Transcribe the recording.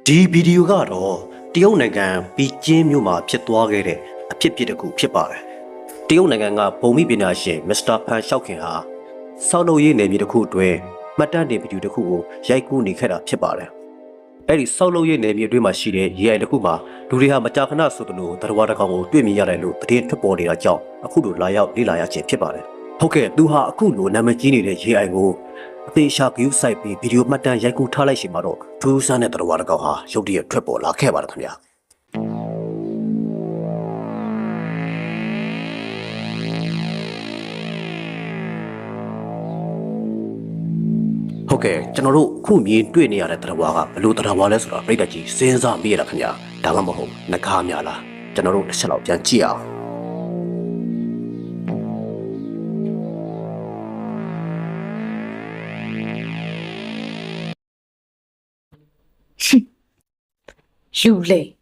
ဒီဗီဒီယိုကတော့တရုတ်နိုင်ငံပီကျင်းမြို့မှာဖြစ်သွားခဲ့တဲ့အဖြစ်အပျက်တစ်ခုဖြစ်ပါတယ်။တရုတ်နိုင်ငံကဘုံမိပညာရှင်မစ္စတာဖန်ရှောက်ခင်ဟာဆောက်လုပ်ရေးနယ်မြေတစ်ခုအတွင်းမှတ်တမ်းတင်ဗီဒီယိုတစ်ခုကိုရိုက်ကူးနေခဲ့တာဖြစ်ပါတယ်။အဲ့ဒီဆောက်လုပ်ရေးနယ်မြေအတွင်းမှာရှိတဲ့ရေအိုင်တစ်ခုမှာလူတွေဟာမကြာခဏဆိုသလိုသတ္တဝါတစ်ကောင်ကိုတွေ့မြင်ရတယ်လို့သတင်းထွက်ပေါ်နေတာကြောင့်အခုလိုလာရောက်လေ့လာရခြင်းဖြစ်ပါတယ်။ဟုတ်ကဲ့သူဟာအခုလိုနာမည်ကြီးနေတဲ့ရေအိုင်ကိုအသေးရှာဂယူးဆိုင်ပြီးဗီဒီယိုမှတ်တမ်းရိုက်ကူးထားလိုက်ရှင်မှာတော့ထူးဆန်းတဲ့သတ္တဝါတစ်ကောင်ဟာရုတ်တရက်ထွက်ပေါ်လာခဲ့ပါတယ်ခင်ဗျာဟုတ်ကဲ့ကျွန်တော်တို့အခုမြင်တွေ့နေရတဲ့သတ္တဝါကဘယ်လိုသတ္တဝါလဲဆိုတာပြိတ္တကြီးစဉ်းစားမိရတာခင်ဗျာဒါမှမဟုတ်နှကားများလားကျွန်တော်တို့တစ်ချက်လောက်ပြန်ကြည့်အောင်လူလေ